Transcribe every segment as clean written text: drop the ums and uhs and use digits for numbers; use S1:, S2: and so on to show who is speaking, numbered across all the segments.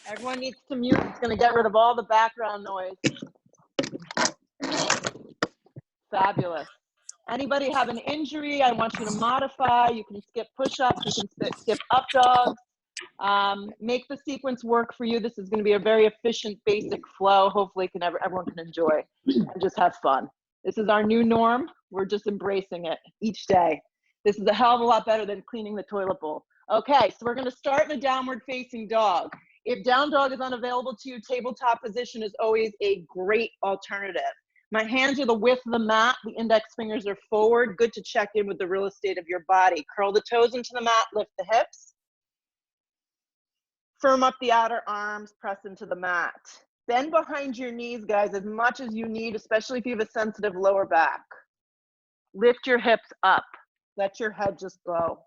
S1: Everyone needs to mute. It's going to get rid of all the background noise. Fabulous. Anybody have an injury? I want you to modify. You can skip push-ups. You can skip up dogs. Make the sequence work for you. This is going to be a very efficient, basic flow. Hopefully everyone can enjoy and just have fun. This is our new norm. We're just embracing it each day. This is a hell of a lot better than cleaning the toilet bowl. Okay, so we're going to start in a downward facing dog. If down dog is unavailable to you, tabletop position is always a great alternative. My hands are the width of the mat. The index fingers are forward. Good to check in with the real estate of your body. Curl the toes into the mat, lift the hips. Firm up the outer arms, press into the mat. Bend behind your knees, guys, as much as you need, especially if you have a sensitive lower back. Lift your hips up. Let your head just go.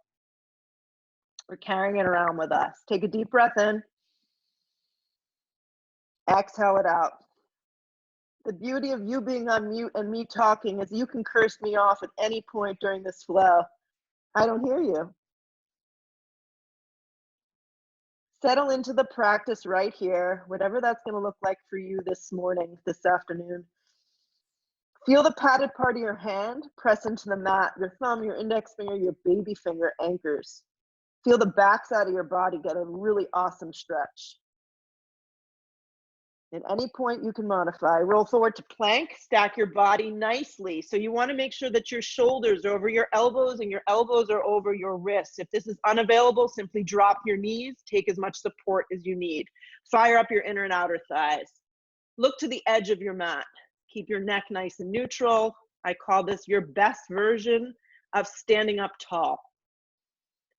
S1: We're carrying it around with us. Take a deep breath in. Exhale it out. The beauty of you being on mute and me talking is you can curse me off at any point during this flow. I don't hear you. Settle into the practice right here, whatever that's going to look like for you this morning, this afternoon. Feel the padded part of your hand press into the mat. Your thumb, your index finger, your baby finger anchors. Feel the backside of your body get a really awesome stretch. At any point you can modify. Roll forward to plank, stack your body nicely. So you want to make sure that your shoulders are over your elbows and your elbows are over your wrists. If this is unavailable, simply drop your knees, take as much support as you need. Fire up your inner and outer thighs. Look to the edge of your mat. Keep your neck nice and neutral. I call this your best version of standing up tall.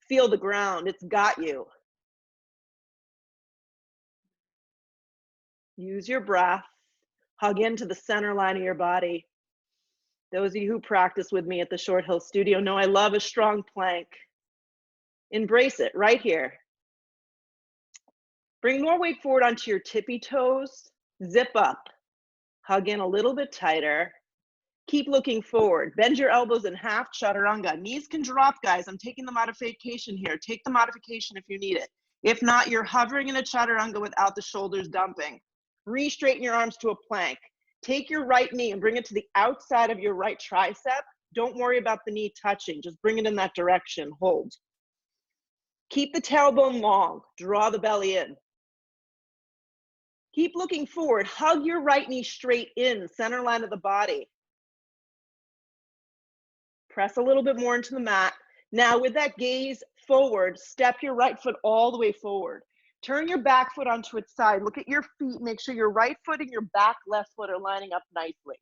S1: Feel the ground, it's got you. Use your breath, hug into the center line of your body. Those of you who practice with me at the Short Hill Studio know I love a strong plank. Embrace it right here. Bring more weight forward onto your tippy toes. Zip up. Hug in a little bit tighter. Keep looking forward. Bend your elbows in half, chaturanga. Knees can drop, guys. I'm taking the modification here. Take the modification if you need it. If not, you're hovering in a chaturanga without the shoulders dumping. Re-straighten your arms to a plank. Take your right knee and bring it to the outside of your right tricep. Don't worry about the knee touching. Just bring it in that direction. Hold. Keep the tailbone long. Draw the belly in. Keep looking forward. Hug your right knee straight in, center line of the body. Press a little bit more into the mat. Now with that gaze forward, step your right foot all the way forward. Turn your back foot onto its side. Look at your feet. Make sure your right foot and your back left foot are lining up nicely.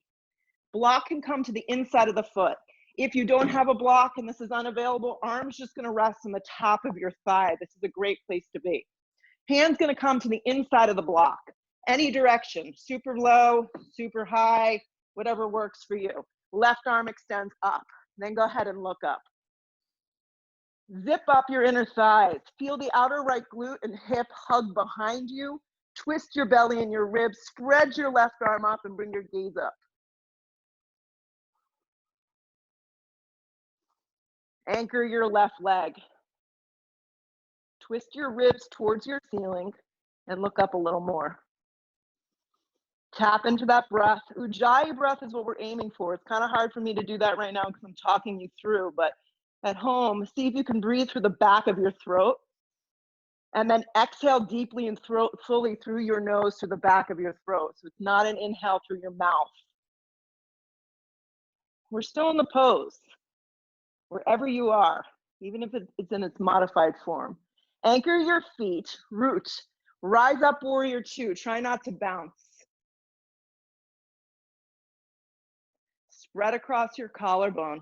S1: Block can come to the inside of the foot. If you don't have a block and this is unavailable, arms just going to rest on the top of your thigh. This is a great place to be. Hands going to come to the inside of the block. Any direction, super low, super high, whatever works for you. Left arm extends up. Then go ahead and look up. Zip up your inner thighs. Feel the outer right glute and hip hug behind you. Twist your belly and your ribs. Spread your left arm up and bring your gaze up. Anchor your left leg. Twist your ribs towards your ceiling and look up a little more. Tap into that breath. Ujjayi breath is what we're aiming for. It's kind of hard for me to do that right now because I'm talking you through, but at home, see if you can breathe through the back of your throat and then exhale deeply and fully through your nose to the back of your throat. So it's not an inhale through your mouth. We're still in the pose, wherever you are, even if it's in its modified form. Anchor your feet, root, rise up, warrior two. Try not to bounce. Spread across your collarbone.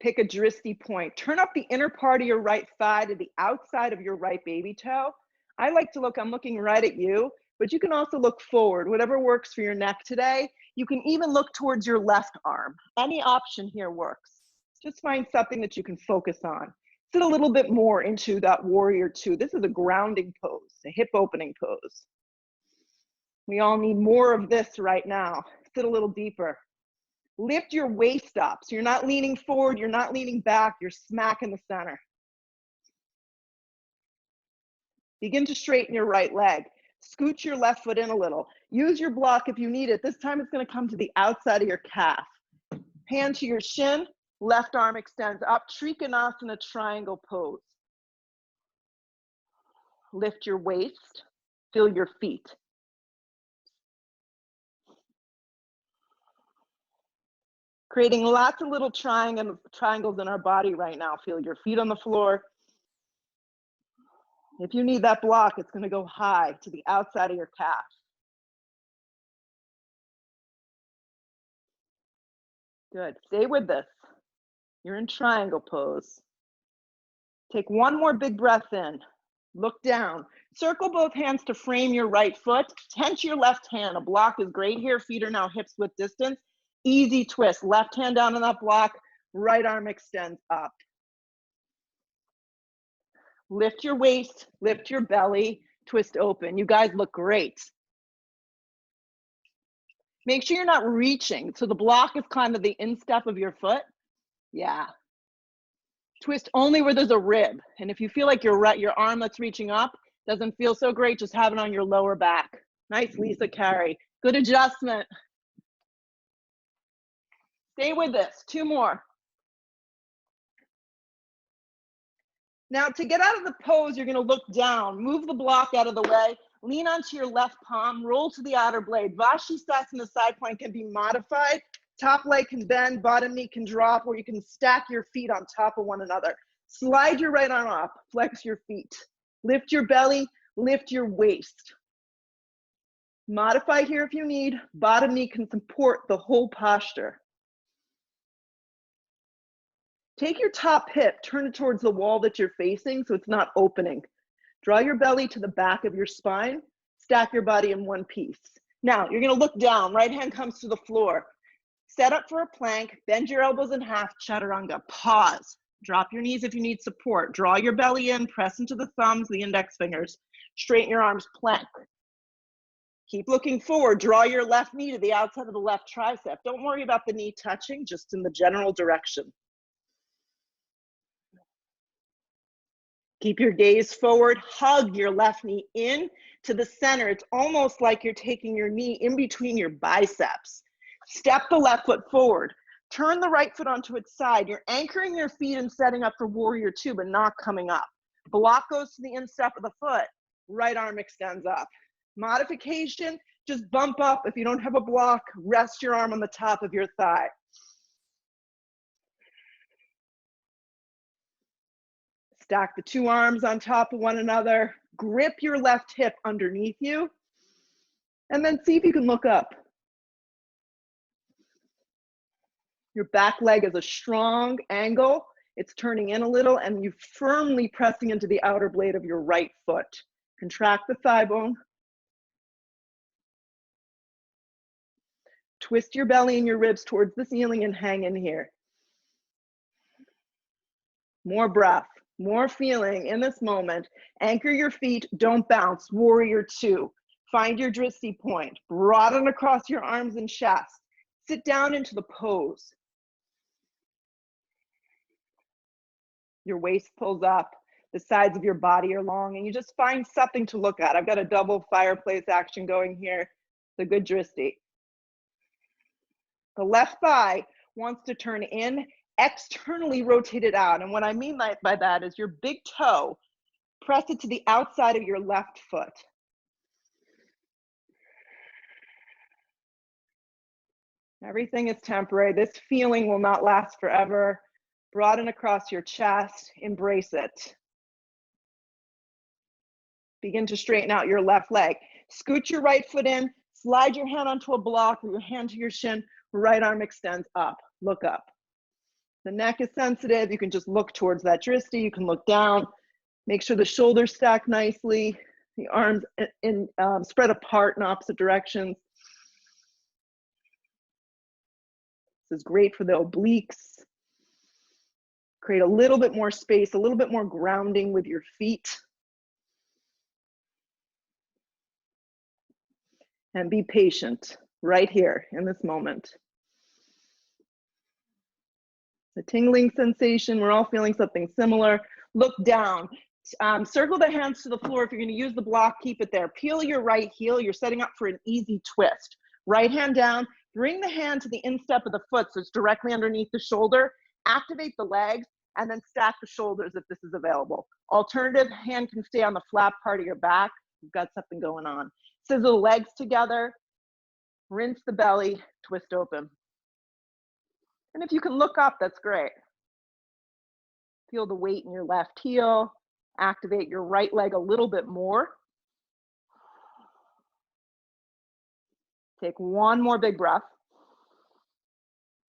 S1: Pick a Dristi point. Turn up the inner part of your right thigh to the outside of your right baby toe. I like to look, I'm looking right at you, but you can also look forward, whatever works for your neck today. You can even look towards your left arm. Any option here works. Just find something that you can focus on. Sit a little bit more into that warrior two. This is a grounding pose, a hip opening pose. We all need more of this right now. Sit a little deeper. Lift your waist up. So you're not leaning forward, you're not leaning back, you're smack in the center. Begin to straighten your right leg. Scoot your left foot in a little. Use your block if you need it. This time it's going to come to the outside of your calf. Hand to your shin, left arm extends up, Trikonasana triangle pose. Lift your waist, feel your feet. Creating lots of little triangles in our body right now. Feel your feet on the floor. If you need that block, it's going to go high to the outside of your calf. Good. Stay with this. You're in triangle pose. Take one more big breath in. Look down. Circle both hands to frame your right foot. Tense your left hand. A block is great here. Feet are now hips width distance. Easy twist. Left hand down on that block. Right arm extends up. Lift your waist. Lift your belly. Twist open. You guys look great. Make sure you're not reaching. So the block is kind of the instep of your foot. Yeah. Twist only where there's a rib. And if you feel like your arm that's reaching up doesn't feel so great, just have it on your lower back. Nice, Lisa Carey. Good adjustment. Stay with this. 2 more. Now to get out of the pose, you're gonna look down, move the block out of the way, lean onto your left palm, roll to the outer blade. Vashisthasana side plank can be modified. Top leg can bend, bottom knee can drop, or you can stack your feet on top of one another. Slide your right arm up, flex your feet. Lift your belly, lift your waist. Modify here if you need. Bottom knee can support the whole posture. Take your top hip, turn it towards the wall that you're facing so it's not opening. Draw your belly to the back of your spine. Stack your body in one piece. Now, you're gonna look down. Right hand comes to the floor. Set up for a plank. Bend your elbows in half, chaturanga. Pause. Drop your knees if you need support. Draw your belly in, press into the thumbs, the index fingers. Straighten your arms, plank. Keep looking forward. Draw your left knee to the outside of the left tricep. Don't worry about the knee touching, just in the general direction. Keep your gaze forward. Hug your left knee in to the center. It's almost like you're taking your knee in between your biceps. Step the left foot forward. Turn the right foot onto its side. You're anchoring your feet and setting up for warrior 2, but not coming up. Block goes to the instep of the foot. Right arm extends up. Modification, just bump up. If you don't have a block, rest your arm on the top of your thigh. Stack the 2 arms on top of one another. Grip your left hip underneath you. And then see if you can look up. Your back leg is a strong angle. It's turning in a little and you firmly pressing into the outer blade of your right foot. Contract the thigh bone. Twist your belly and your ribs towards the ceiling and hang in here. More breath, more feeling in this moment. Anchor your feet, don't bounce. Warrior 2. Find your drishti point. Broaden across your arms and chest. Sit down into the pose. Your waist pulls up, the sides of your body are long, and you just find something to look at. I've got a double fireplace action going here. The good drishti. The left thigh wants to turn in, externally rotate it out. And what I mean by that is your big toe, press it to the outside of your left foot. Everything is temporary. This feeling will not last forever. Broaden across your chest, embrace it. Begin to straighten out your left leg. Scoot your right foot in, slide your hand onto a block or your hand to your shin, right arm extends up, look up. The neck is sensitive, you can just look towards that drishti, you can look down, make sure the shoulders stack nicely, the arms spread apart in opposite directions. This is great for the obliques. Create a little bit more space, a little bit more grounding with your feet. And be patient right here in this moment. The tingling sensation, we're all feeling something similar. Look down, Circle the hands to the floor. If you're going to use the block, keep it there. Peel your right heel. You're setting up for an easy twist. Right hand down. Bring the hand to the instep of the foot so it's directly underneath the shoulder. Activate the legs and then stack the shoulders if this is available. Alternative, hand can stay on the flat part of your back. You've got something going on. Scissor the legs together. Rinse the belly. Twist open. And if you can look up, that's great. Feel the weight in your left heel. Activate your right leg a little bit more. Take one more big breath.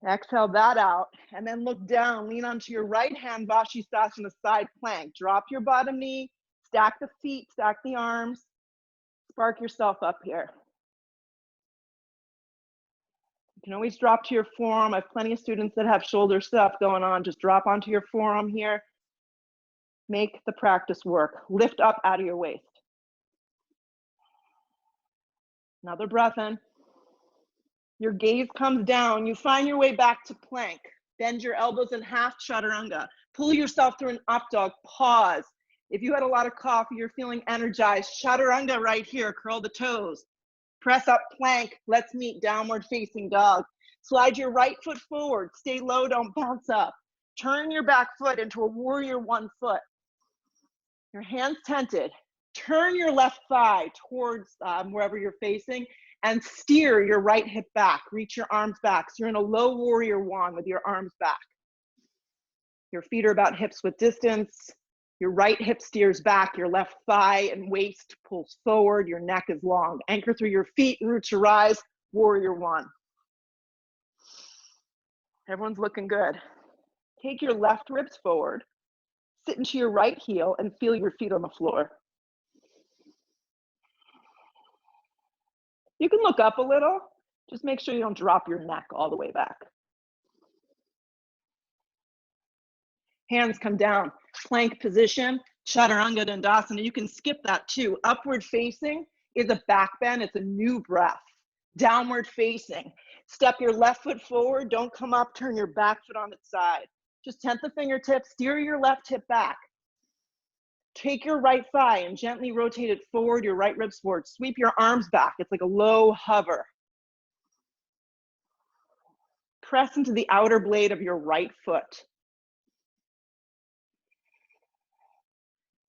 S1: Exhale that out, and then look down. Lean onto your right hand, Vashisthasana side plank. Drop your bottom knee, stack the feet, stack the arms. Spark yourself up here. You can always drop to your forearm. I have plenty of students that have shoulder stuff going on. Just drop onto your forearm here. Make the practice work. Lift up out of your waist. Another breath in. Your gaze comes down. You find your way back to plank. Bend your elbows in half, chaturanga. Pull yourself through an up dog. Pause. If you had a lot of coffee, you're feeling energized. Chaturanga right here. Curl the toes. Press up plank. Let's meet downward facing dog. Slide your right foot forward. Stay low, don't bounce up. Turn your back foot into a warrior one foot. Your hands tented. Turn your left thigh towards wherever you're facing and steer your right hip back. Reach your arms back. So you're in a low warrior one with your arms back. Your feet are about hips width distance. Your right hip steers back. Your left thigh and waist pulls forward. Your neck is long. Anchor through your feet, root to rise, warrior one. Everyone's looking good. Take your left ribs forward. Sit into your right heel and feel your feet on the floor. You can look up a little. Just make sure you don't drop your neck all the way back. Hands come down. Plank position, Chaturanga Dandasana. You can skip that too. Upward facing is a back bend. It's a new breath. Downward facing. Step your left foot forward. Don't come up. Turn your back foot on its side. Just tent the fingertips. Steer your left hip back. Take your right thigh and gently rotate it forward, your right ribs forward. Sweep your arms back. It's like a low hover. Press into the outer blade of your right foot.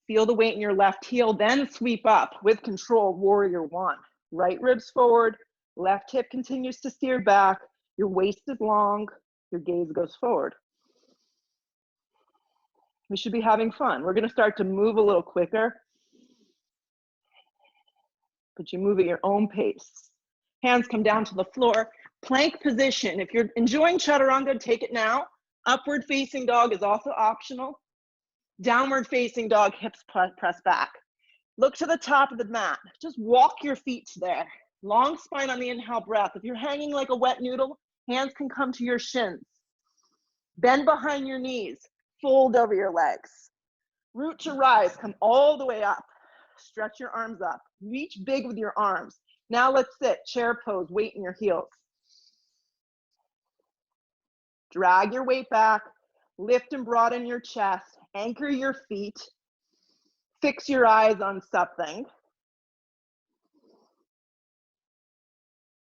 S1: Feel the weight in your left heel, then sweep up with control, warrior one. Right ribs forward, left hip continues to steer back. Your waist is long, your gaze goes forward. We should be having fun. We're going to start to move a little quicker, but you move at your own pace. Hands come down to the floor. Plank position. If you're enjoying chaturanga, take it now. Upward facing dog is also optional. Downward facing dog, hips press back. Look to the top of the mat. Just walk your feet to there. Long spine on the inhale breath. If you're hanging like a wet noodle, hands can come to your shins. Bend behind your knees. Fold over your legs. Root to rise, come all the way up. Stretch your arms up. Reach big with your arms. Now let's sit, chair pose, weight in your heels. Drag your weight back, lift and broaden your chest, anchor your feet, fix your eyes on something.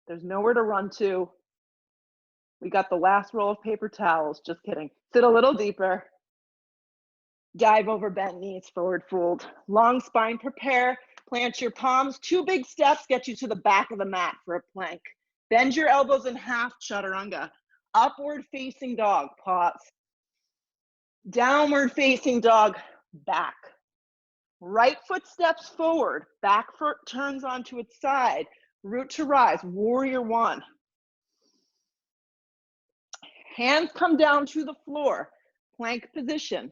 S1: There's nowhere to run to. We got the last roll of paper towels, just kidding. Sit a little deeper. Dive over bent knees, forward fold. Long spine, prepare. Plant your palms. 2 big steps get you to the back of the mat for a plank. Bend your elbows in half, chaturanga. Upward facing dog, pause. Downward facing dog, back. Right foot steps forward. Back foot turns onto its side. Root to rise, warrior one. Hands come down to the floor. Plank position.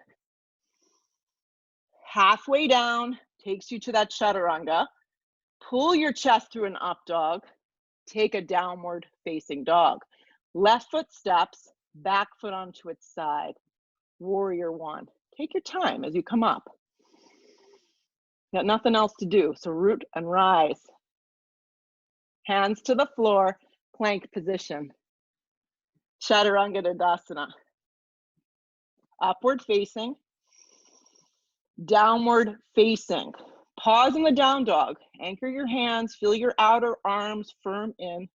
S1: Halfway down takes you to that chaturanga. Pull your chest through an up dog. Take a downward facing dog. Left foot steps, back foot onto its side. Warrior one. Take your time as you come up. Got nothing else to do, so root and rise. Hands to the floor, plank position. Chaturanga Dandasana. Upward facing. Downward facing. Pause in the down dog. Anchor your hands, feel your outer arms firm in.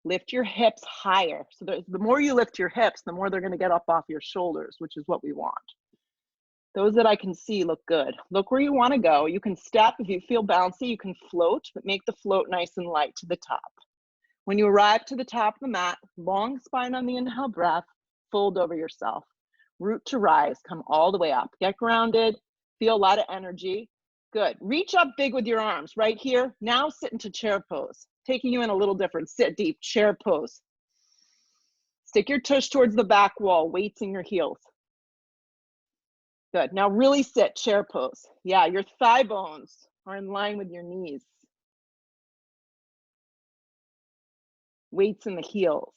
S1: Lift your hips higher. So the more you lift your hips, the more they're gonna get up off your shoulders, which is what we want. Those that I can see look good. Look where you wanna go. You can step, if you feel bouncy, you can float, but make the float nice and light to the top. When you arrive to the top of the mat, long spine on the inhale breath, fold over yourself. Root to rise, come all the way up. Get grounded, feel a lot of energy. Good, reach up big with your arms right here. Now sit into chair pose, taking you in a little different. Sit deep, chair pose. Stick your tush towards the back wall, weights in your heels. Good, now really sit, chair pose. Yeah, your thigh bones are in line with your knees. Weights in the heels.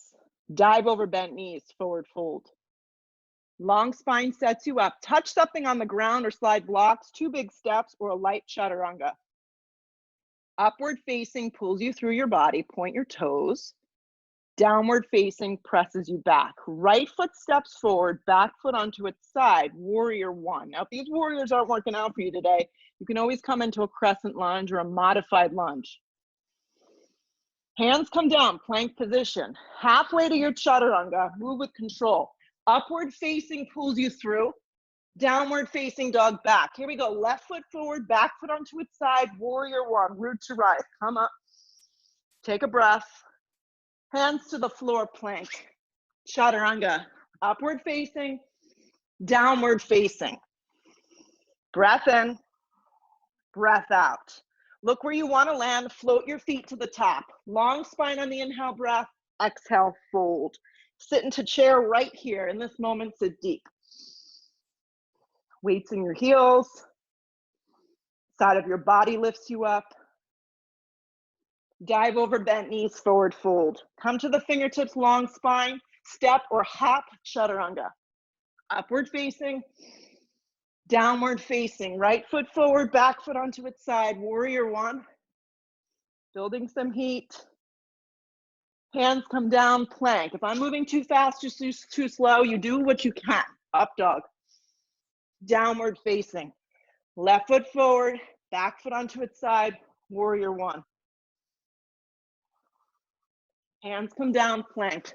S1: Dive over bent knees, forward fold. Long spine sets you up. Touch something on the ground or slide blocks, 2 big steps or a light chaturanga. Upward facing pulls you through your body, point your toes. Downward facing presses you back. Right foot steps forward, back foot onto its side, warrior one. Now, if these warriors aren't working out for you today, you can always come into a crescent lunge or a modified lunge. Hands come down, plank position. Halfway to your chaturanga, move with control. Upward facing pulls you through. Downward facing dog back. Here we go, left foot forward, back foot onto its side, warrior one, root to rise. Come up, take a breath. Hands to the floor, plank. Chaturanga, upward facing, downward facing. Breath in, breath out. Look where you want to land, float your feet to the top. Long spine on the inhale breath, exhale, fold. Sit into chair right here. In this moment, sit deep. Weights in your heels. Side of your body lifts you up. Dive over bent knees, forward fold. Come to the fingertips, long spine, step or hop, chaturanga. Upward facing, downward facing. Right foot forward, back foot onto its side, warrior one. Building some heat. Hands come down, plank. If I'm moving too fast or too slow, you do what you can. Up dog. Downward facing. Left foot forward, back foot onto its side, warrior one. Hands come down, plank.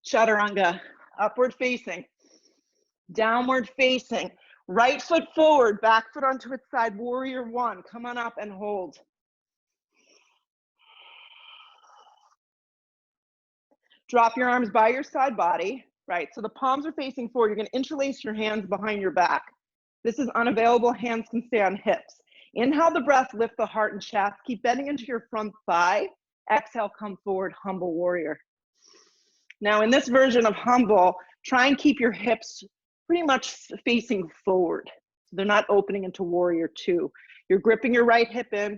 S1: Chaturanga, upward facing. Downward facing. Right foot forward, back foot onto its side, warrior one. Come on up and hold. Drop your arms by your side body, right? So the palms are facing forward. You're gonna interlace your hands behind your back. This is unavailable, hands can stay on hips. Inhale the breath, lift the heart and chest. Keep bending into your front thigh. Exhale, come forward, humble warrior. Now in this version of humble, try and keep your hips pretty much facing forward. So they're not opening into warrior two. You're gripping your right hip in.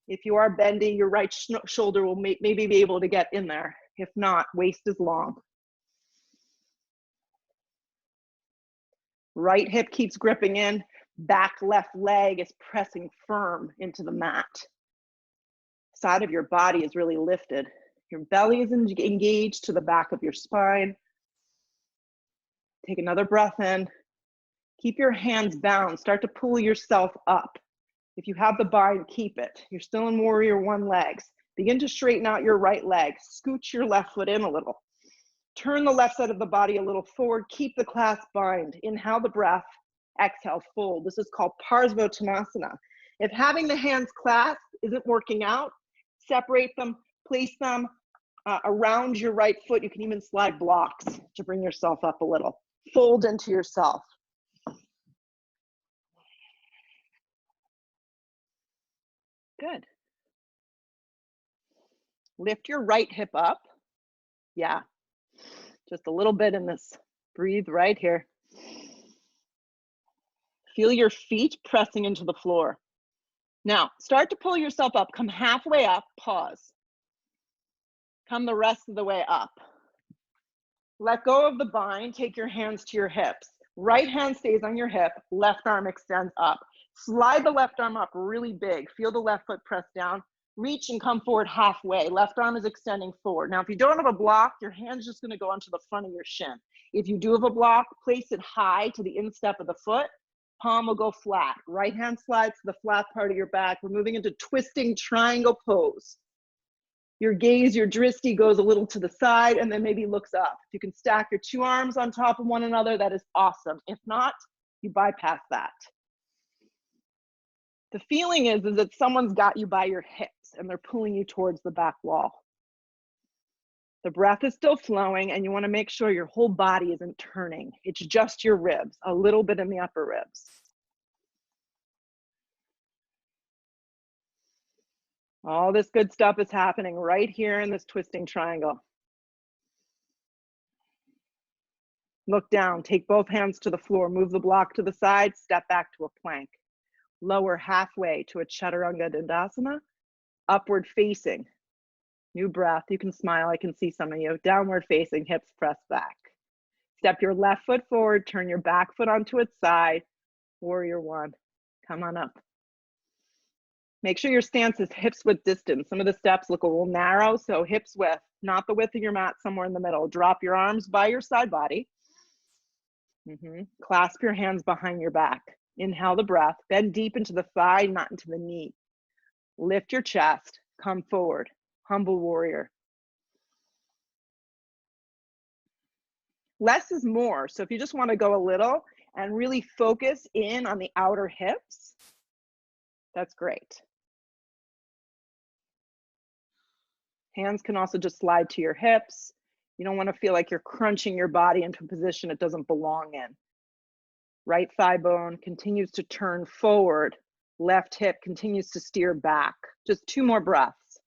S1: If you are bendy, your right shoulder will maybe be able to get in there. If not, waist is long. Right hip keeps gripping in, back left leg is pressing firm into the mat. Side of your body is really lifted. Your belly is engaged to the back of your spine. Take another breath in. Keep your hands bound. Start to pull yourself up. If you have the bind, keep it. You're still in warrior one legs. Begin to straighten out your right leg. Scooch your left foot in a little. Turn the left side of the body a little forward. Keep the clasp bind. Inhale the breath. Exhale, fold. This is called Parsvottanasana. If having the hands clasped isn't working out, separate them, place them around your right foot. You can even slide blocks to bring yourself up a little. Fold into yourself. Good. Lift your right hip up. Yeah, just a little bit in this. Breathe right here. Feel your feet pressing into the floor. Now, start to pull yourself up. Come halfway up, pause. Come the rest of the way up. Let go of the bind, take your hands to your hips. Right hand stays on your hip, left arm extends up. Slide the left arm up really big. Feel the left foot press down. Reach and come forward halfway. Left arm is extending forward. Now, if you don't have a block, your hand's just gonna go onto the front of your shin. If you do have a block, place it high to the instep of the foot. palm will go flat. Right hand slides to the flat part of your back. We're moving into twisting triangle pose. Your gaze, your drishti goes a little to the side and then maybe looks up. If you can stack your two arms on top of one another, that is awesome. If not, you bypass that. The feeling is that someone's got you by your hips and they're pulling you towards the back wall. The breath is still flowing and you want to make sure your whole body isn't turning. It's just your ribs, a little bit in the upper ribs. All this good stuff is happening right here in this twisting triangle. Look down, take both hands to the floor, move the block to the side, step back to a plank. Lower halfway to a Chaturanga Dandasana, upward facing. New breath, you can smile, I can see some of you. Downward facing, hips pressed back. Step your left foot forward, turn your back foot onto its side. Warrior one, come on up. Make sure your stance is hips width distance. Some of the steps look a little narrow, so hips width, not the width of your mat, somewhere in the middle. Drop your arms by your side body. Clasp your hands behind your back. Inhale the breath, bend deep into the thigh, not into the knee. Lift your chest, come forward, humble warrior. Less is more, so if you just want to go a little and really focus in on the outer hips, that's great. Hands can also just slide to your hips. You don't want to feel like you're crunching your body into a position it doesn't belong in. Right thigh bone continues to turn forward. Left hip continues to steer back. Just 2 more breaths.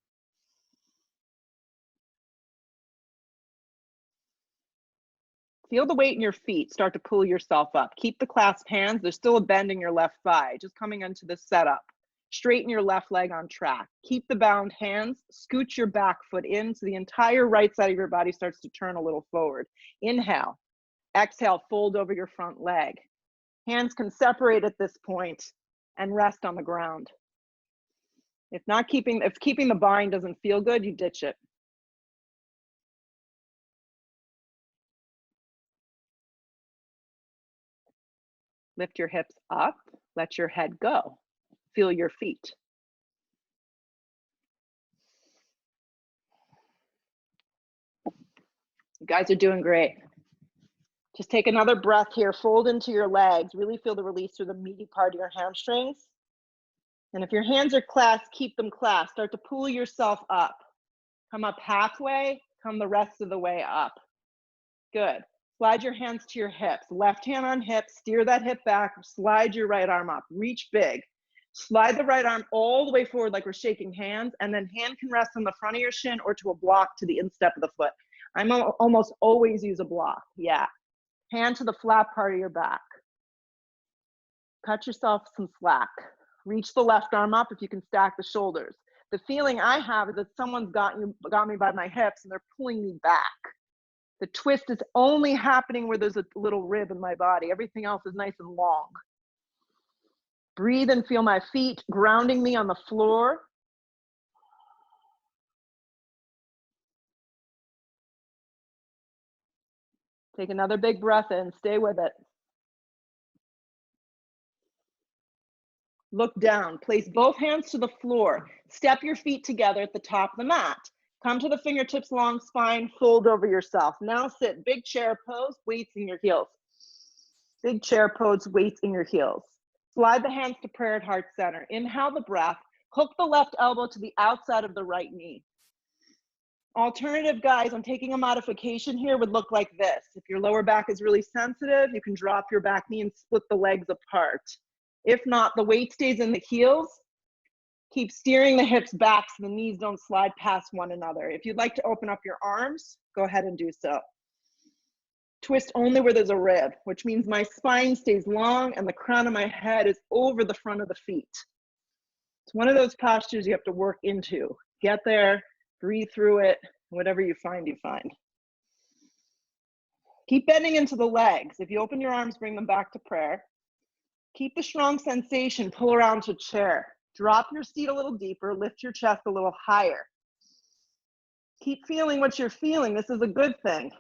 S1: Feel the weight in your feet. Start to pull yourself up. Keep the clasped hands. There's still a bend in your left thigh. Just coming into the setup. Straighten your left leg on track. Keep the bound hands. Scoot your back foot in so the entire right side of your body starts to turn a little forward. Inhale. Exhale, fold over your front leg. Hands can separate at this point and rest on the ground. If keeping the bind doesn't feel good, you ditch it. Lift your hips up, let your head go. Feel your feet. You guys are doing great. Just take another breath here, fold into your legs, really feel the release through the meaty part of your hamstrings. And if your hands are clasped, keep them clasped. Start to pull yourself up. Come up halfway, come the rest of the way up. Good. Slide your hands to your hips. Left hand on hip, steer that hip back, slide your right arm up, reach big. Slide the right arm all the way forward like we're shaking hands, and then hand can rest on the front of your shin or to a block to the instep of the foot. I'm almost always use a block, yeah. Hand to the flat part of your back. Cut yourself some slack. Reach the left arm up if you can stack the shoulders. The feeling I have is that someone's got me by my hips and they're pulling me back. The twist is only happening where there's a little rib in my body. Everything else is nice and long. Breathe and feel my feet grounding me on the floor. Take another big breath in, stay with it. Look down, place both hands to the floor. Step your feet together at the top of the mat. Come to the fingertips, long spine, fold over yourself. Now sit, big chair pose, weights in your heels. Big chair pose, weights in your heels. Slide the hands to prayer at heart center. Inhale the breath, hook the left elbow to the outside of the right knee. Alternative, guys, I'm taking a modification here, would look like this. If your lower back is really sensitive, you can drop your back knee and split the legs apart. If not, the weight stays in the heels. Keep steering the hips back so the knees don't slide past one another. If you'd like to open up your arms, go ahead and do so. Twist only where there's a rib, which means my spine stays long and the crown of my head is over the front of the feet. It's one of those postures you have to work into. Get there, breathe through it, whatever you find, you find. Keep bending into the legs. If you open your arms, bring them back to prayer. Keep the strong sensation, pull around to chair. Drop your seat a little deeper, lift your chest a little higher. Keep feeling what you're feeling. This is a good thing.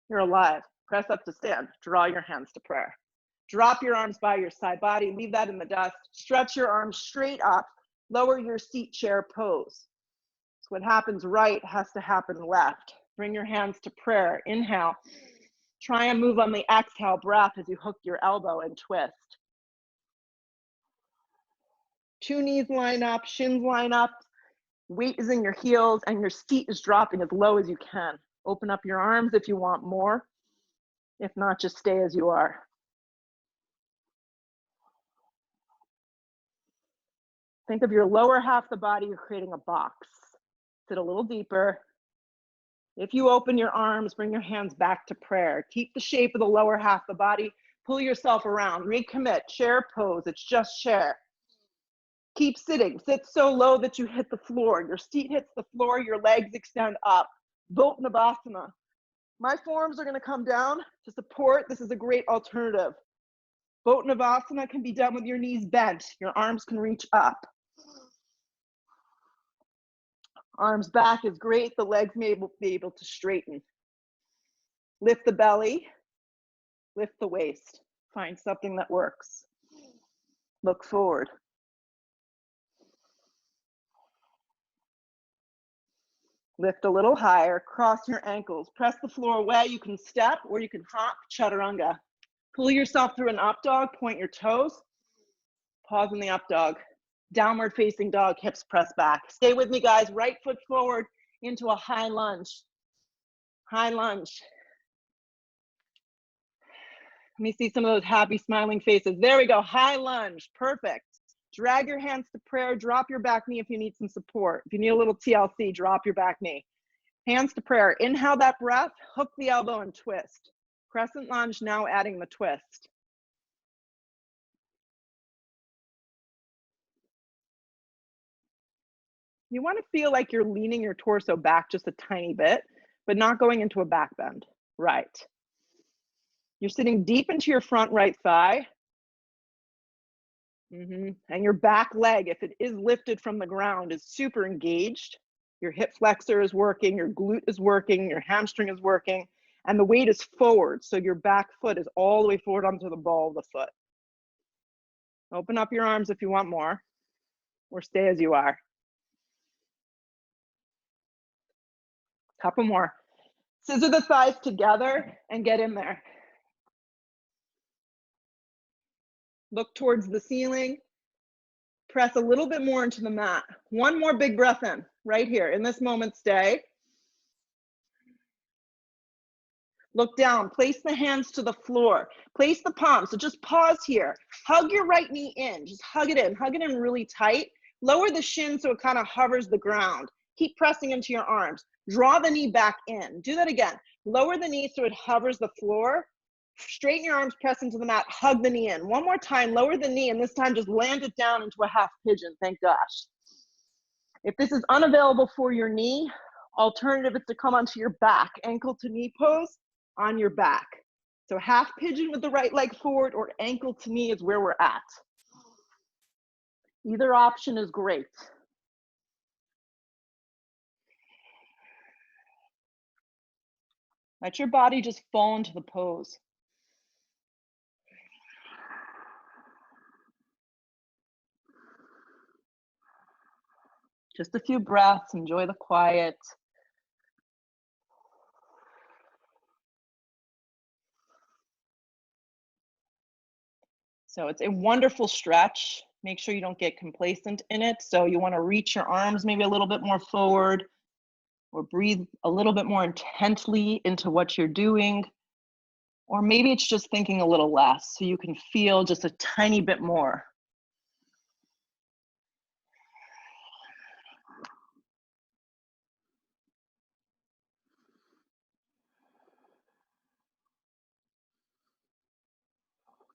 S1: You're alive. Press up to stand. Draw your hands to prayer. Drop your arms by your side body, leave that in the dust. Stretch your arms straight up, lower your seat chair pose. So what happens right has to happen left. Bring your hands to prayer, inhale. Try and move on the exhale breath as you hook your elbow and twist. Two knees line up, shins line up, weight is in your heels and your seat is dropping as low as you can. Open up your arms if you want more. If not, just stay as you are. Think of your lower half of the body, you're creating a box. Sit a little deeper. If you open your arms, bring your hands back to prayer. Keep the shape of the lower half of the body. Pull yourself around, recommit, chair pose, it's just chair. Keep sitting, sit so low that you hit the floor. Your seat hits the floor, your legs extend up. Uttanasana. My forearms are gonna come down to support. This is a great alternative. Uttanasana can be done with your knees bent. Your arms can reach up. Arms back is great. The legs may be able to straighten. Lift the belly, lift the waist. Find something that works. Look forward. Lift a little higher, cross your ankles, press the floor away. You can step or you can hop, chaturanga. Pull yourself through an up dog, point your toes. Pause in the up dog. Downward facing dog, hips press back. Stay with me, guys. Right foot forward into a high lunge. High lunge. Let me see some of those happy smiling faces. There we go, high lunge, perfect. Drag your hands to prayer, drop your back knee if you need some support. If you need a little TLC, drop your back knee. Hands to prayer, inhale that breath, hook the elbow and twist. Crescent lunge, now adding the twist. You want to feel like you're leaning your torso back just a tiny bit, but not going into a back bend. Right. You're sitting deep into your front right thigh. And your back leg, if it is lifted from the ground, is super engaged. Your hip flexor is working, your glute is working, your hamstring is working, and the weight is forward. So your back foot is all the way forward onto the ball of the foot. Open up your arms if you want more, or stay as you are. Couple more. Scissor the thighs together and get in there. Look towards the ceiling. Press a little bit more into the mat. One more big breath in, right here. In this moment, stay. Look down, place the hands to the floor. Place the palms, so just pause here. Hug your right knee in, just hug it in really tight. Lower the shin so it kind of hovers the ground. Keep pressing into your arms. Draw the knee back in. Do that again. Lower the knee so it hovers the floor. Straighten your arms, press into the mat, hug the knee in. One more time, lower the knee, and this time just land it down into a half pigeon, thank gosh. If this is unavailable for your knee, alternative is to come onto your back, ankle to knee pose on your back. So half pigeon with the right leg forward or ankle to knee is where we're at. Either option is great. Let your body just fall into the pose. Just a few breaths, enjoy the quiet. So it's a wonderful stretch. Make sure you don't get complacent in it. So you want to reach your arms maybe a little bit more forward, or breathe a little bit more intently into what you're doing. Or maybe it's just thinking a little less so you can feel just a tiny bit more.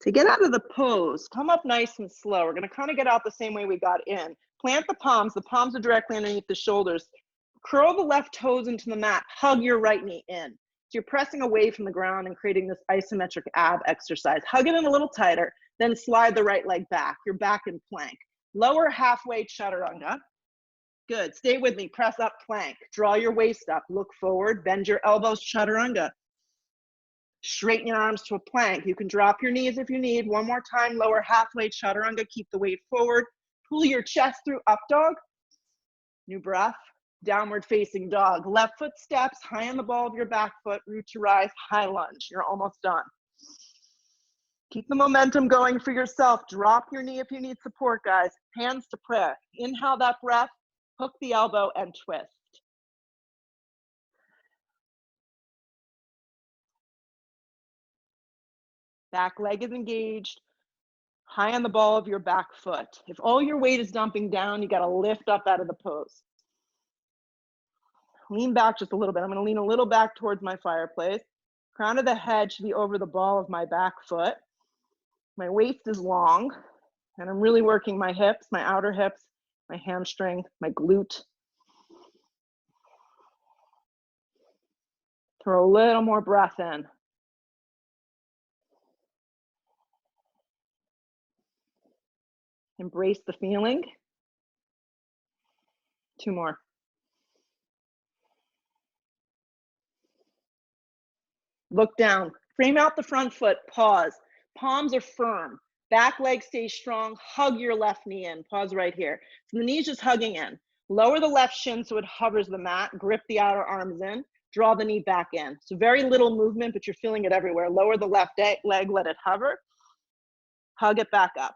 S1: To get out of the pose, come up nice and slow. We're gonna kind of get out the same way we got in. Plant the palms are directly underneath the shoulders. Curl the left toes into the mat, hug your right knee in. So you're pressing away from the ground and creating this isometric ab exercise. Hug it in a little tighter, then slide the right leg back. You're back in plank. Lower halfway chaturanga. Good, stay with me, press up plank. Draw your waist up, look forward, bend your elbows, chaturanga. Straighten your arms to a plank. You can drop your knees if you need. One more time, lower halfway, chaturanga, keep the weight forward. Pull your chest through up dog. New breath, downward facing dog. Left foot steps, high on the ball of your back foot, root to rise, high lunge. You're almost done. Keep the momentum going for yourself. Drop your knee if you need support, guys. Hands to prayer. Inhale that breath, hook the elbow and twist. Back leg is engaged, high on the ball of your back foot. If all your weight is dumping down, you gotta lift up out of the pose. Lean back just a little bit. I'm gonna lean a little back towards my fireplace. Crown of the head should be over the ball of my back foot. My waist is long, and I'm really working my hips, my outer hips, my hamstring, my glute. Throw a little more breath in. Embrace the feeling. 2 more. Look down. Frame out the front foot. Pause. Palms are firm. Back leg stays strong. Hug your left knee in. Pause right here. So the knee's just hugging in. Lower the left shin so it hovers the mat. Grip the outer arms in. Draw the knee back in. So very little movement, but you're feeling it everywhere. Lower the left leg. Let it hover. Hug it back up.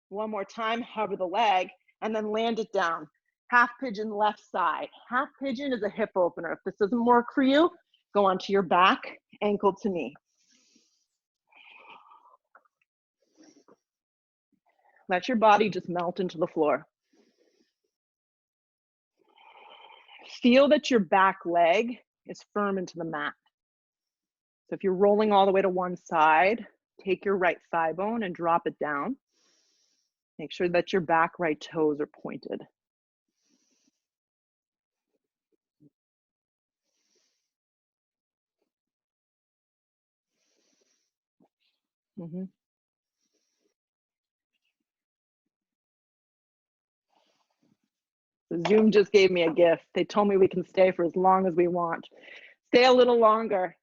S1: One more time. Hover the leg and then land it down. Half pigeon left side. Half pigeon is a hip opener. If this doesn't work for you, go onto your back, ankle to knee. Let your body just melt into the floor. Feel that your back leg is firm into the mat. So if you're rolling all the way to one side, take your right thigh bone and drop it down. Make sure that your back right toes are pointed. Mm-hmm. Zoom just gave me a gift. They told me we can stay for as long as we want. Stay a little longer.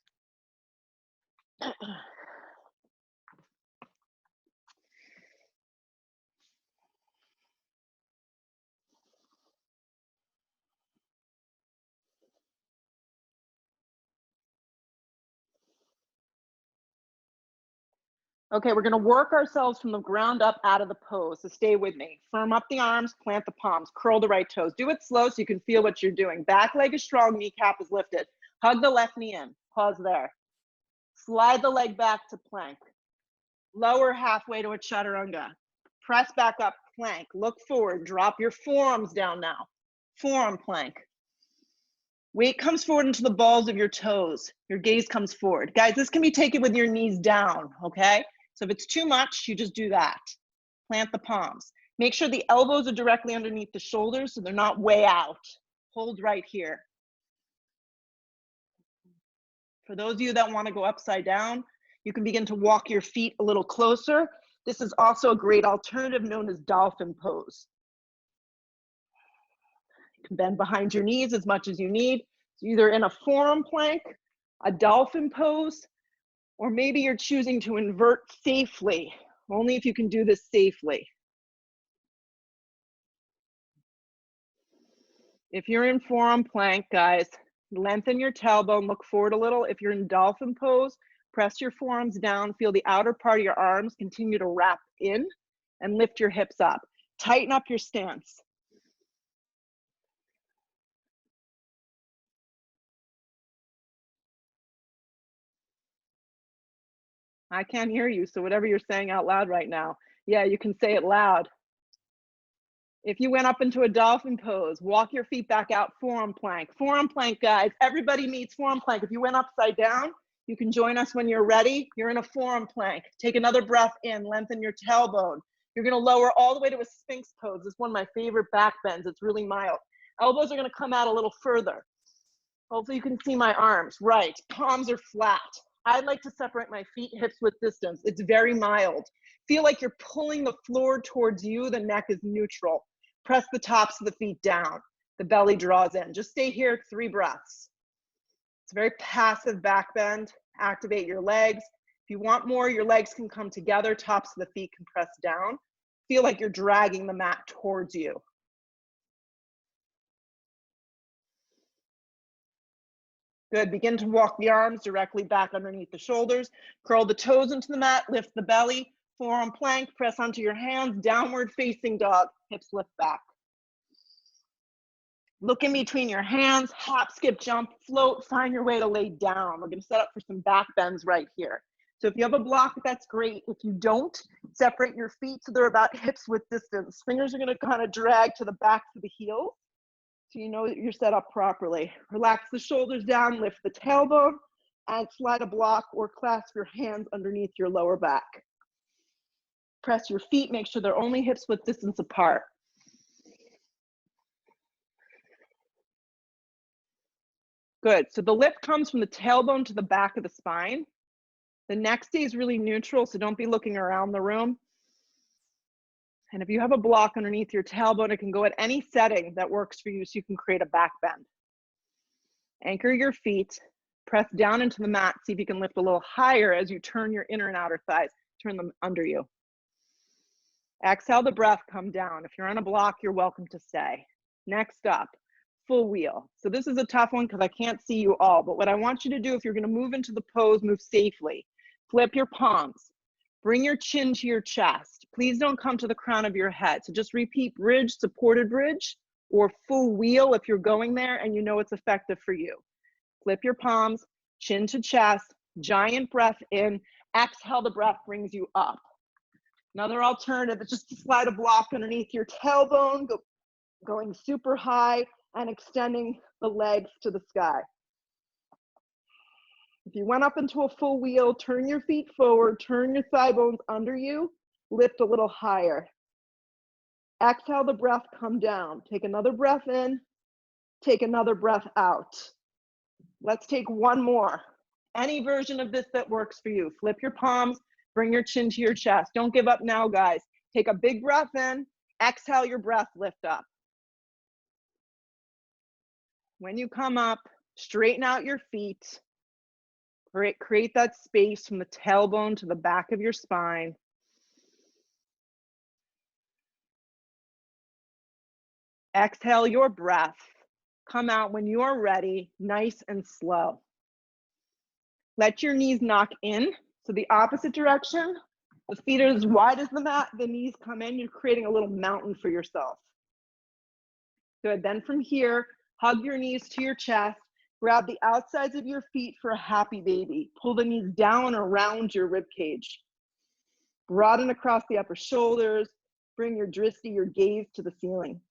S1: Okay, we're gonna work ourselves from the ground up out of the pose, so stay with me. Firm up the arms, plant the palms, curl the right toes. Do it slow so you can feel what you're doing. Back leg is strong, kneecap is lifted. Hug the left knee in, pause there. Slide the leg back to plank. Lower halfway to a chaturanga. Press back up, plank. Look forward, drop your forearms down now. Forearm plank. Weight comes forward into the balls of your toes. Your gaze comes forward. Guys, this can be taken with your knees down, okay? So if it's too much, you just do that. Plant the palms. Make sure the elbows are directly underneath the shoulders so they're not way out. Hold right here. For those of you that want to go upside down, you can begin to walk your feet a little closer. This is also a great alternative known as dolphin pose. You can bend behind your knees as much as you need. So either in a forearm plank, a dolphin pose, or maybe you're choosing to invert safely. Only if you can do this safely. If you're in forearm plank, guys, lengthen your tailbone, look forward a little. If you're in dolphin pose, press your forearms down, feel the outer part of your arms continue to wrap in and lift your hips up. Tighten up your stance. I can't hear you, so whatever you're saying out loud right now, yeah, you can say it loud. If you went up into a dolphin pose, walk your feet back out, forearm plank. Forearm plank, guys. Everybody needs forearm plank. If you went upside down, you can join us when you're ready. You're in a forearm plank. Take another breath in, lengthen your tailbone. You're gonna lower all the way to a Sphinx pose. It's one of my favorite back bends. It's really mild. Elbows are gonna come out a little further. Hopefully you can see my arms. Right, palms are flat. I like to separate my feet, hips width distance. It's very mild. Feel like you're pulling the floor towards you. The neck is neutral. Press the tops of the feet down. The belly draws in. Just stay here, 3 breaths. It's a very passive back bend. Activate your legs. If you want more, your legs can come together, tops of the feet can press down. Feel like you're dragging the mat towards you. Good, begin to walk the arms directly back underneath the shoulders. Curl the toes into the mat, lift the belly, forearm plank, press onto your hands, downward facing dog, hips lift back. Look in between your hands, hop, skip, jump, float, find your way to lay down. We're gonna set up for some back bends right here. So if you have a block, that's great. If you don't, separate your feet so they're about hips width distance. Fingers are gonna kind of drag to the backs of the heels, so you know that you're set up properly. Relax the shoulders down, lift the tailbone, and slide a block or clasp your hands underneath your lower back. Press your feet, make sure they're only hips width distance apart. Good, so the lift comes from the tailbone to the back of the spine. The neck stays really neutral, so don't be looking around the room. And if you have a block underneath your tailbone, it can go at any setting that works for you so you can create a back bend. Anchor your feet, press down into the mat, see if you can lift a little higher as you turn your inner and outer thighs, turn them under you. Exhale the breath, come down. If you're on a block, you're welcome to stay. Next up, full wheel. So this is a tough one because I can't see you all, but what I want you to do, if you're gonna move into the pose, move safely. Flip your palms, bring your chin to your chest. Please don't come to the crown of your head. So just repeat bridge, supported bridge, or full wheel if you're going there and you know it's effective for you. Flip your palms, chin to chest, giant breath in, exhale, the breath brings you up. Another alternative is just to slide a block underneath your tailbone, going super high and extending the legs to the sky. If you went up into a full wheel, turn your feet forward, turn your thigh bones under you, lift a little higher. Exhale the breath, come down. Take another breath in, take another breath out. Let's take one more. Any version of this that works for you. Flip your palms, bring your chin to your chest. Don't give up now, guys. Take a big breath in, exhale your breath, lift up. When you come up, straighten out your feet. Create that space from the tailbone to the back of your spine. Exhale your breath. Come out when you are ready, nice and slow. Let your knees knock in, so the opposite direction. The feet are as wide as the mat, the knees come in, you're creating a little mountain for yourself. Good, then from here, hug your knees to your chest, grab the outsides of your feet for a happy baby. Pull the knees down around your rib cage. Broaden across the upper shoulders, bring your drishti, your gaze to the ceiling.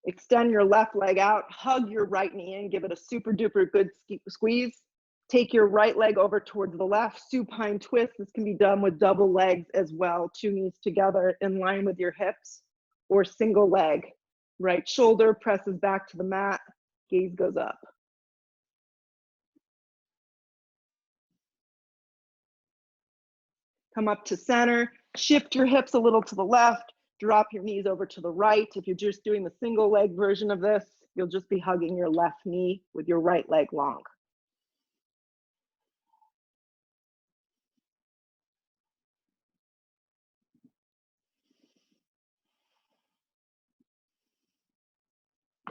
S1: Extend your left leg out, hug your right knee in, give it a super duper good squeeze. Take your right leg over towards the left, supine twist. This can be done with double legs as well, two knees together in line with your hips, or single leg. Right shoulder presses back to the mat, gaze goes up. Come up to center, shift your hips a little to the left, drop your knees over to the right. If you're just doing the single leg version of this, you'll just be hugging your left knee with your right leg long.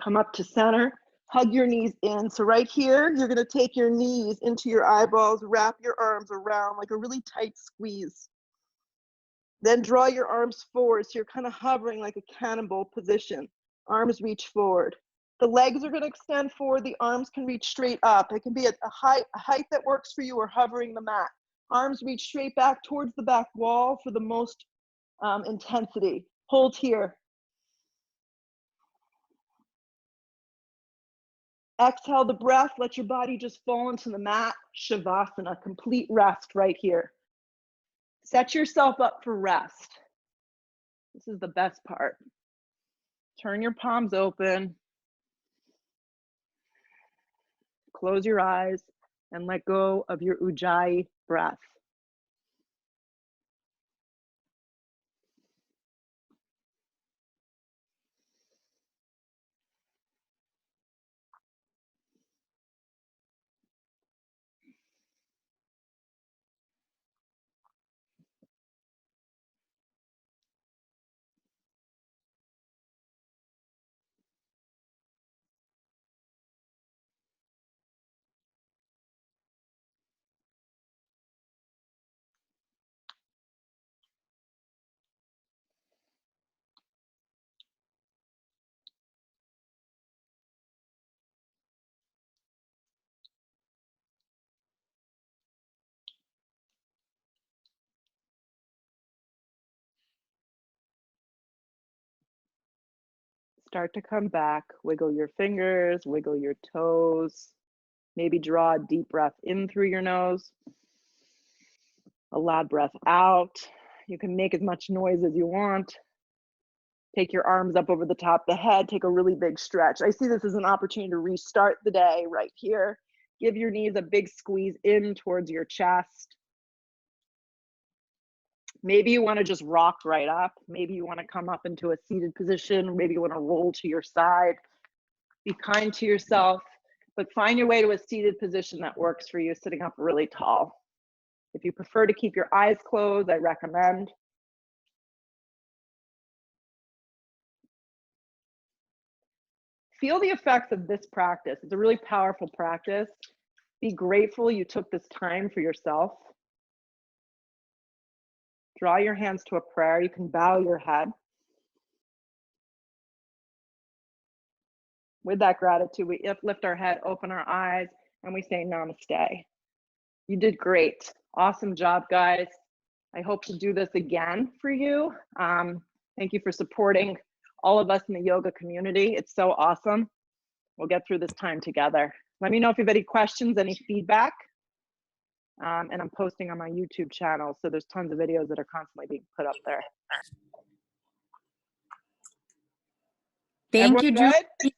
S1: Come up to center, hug your knees in. So right here, you're gonna take your knees into your eyeballs, wrap your arms around like a really tight squeeze. Then draw your arms forward, so you're kind of hovering like a cannonball position. Arms reach forward. The legs are gonna extend forward, the arms can reach straight up. It can be a height that works for you, or hovering the mat. Arms reach straight back towards the back wall for the most intensity. Hold here. Exhale the breath, let your body just fall into the mat. Shavasana, complete rest right here. Set yourself up for rest. This is the best part. Turn your palms open. Close your eyes and let go of your Ujjayi breath. Start to come back. Wiggle your fingers, wiggle your toes. Maybe draw a deep breath in through your nose. A loud breath out. You can make as much noise as you want. Take your arms up over the top of the head. Take a really big stretch. I see this as an opportunity to restart the day right here. Give your knees a big squeeze in towards your chest. Maybe you want to just rock right up. Maybe you want to come up into a seated position. Maybe you want to roll to your side. Be kind to yourself, but find your way to a seated position that works for you, sitting up really tall. If you prefer to keep your eyes closed, I recommend. Feel the effects of this practice. It's a really powerful practice. Be grateful you took this time for yourself. Draw your hands to a prayer. You can bow your head. With that gratitude, we lift our head, open our eyes, and we say namaste. You did great. Awesome job, guys. I hope to do this again for you. Thank you for supporting all of us in the yoga community. It's so awesome. We'll get through this time together. Let me know if you have any questions, any feedback. And I'm posting on my YouTube channel, so there's tons of videos that are constantly being put up there.
S2: Thank you,
S1: Everyone
S2: Julie.
S1: good?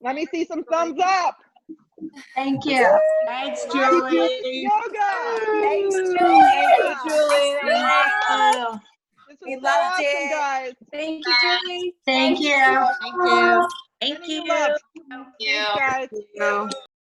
S1: Let me see some thumbs up.
S3: Thank you.
S2: Thanks,
S1: Yoga.
S3: Thanks,
S1: Julie.
S3: Julie.
S2: Awesome.
S1: This
S2: We
S1: was so
S2: loved
S1: awesome,
S2: it.
S1: guys.
S2: Thank you, Julie.
S3: Thank you.
S2: Thank you.
S3: Thank
S1: Sending
S3: you.
S1: love.
S3: Thank
S1: Thanks, guys.
S2: you.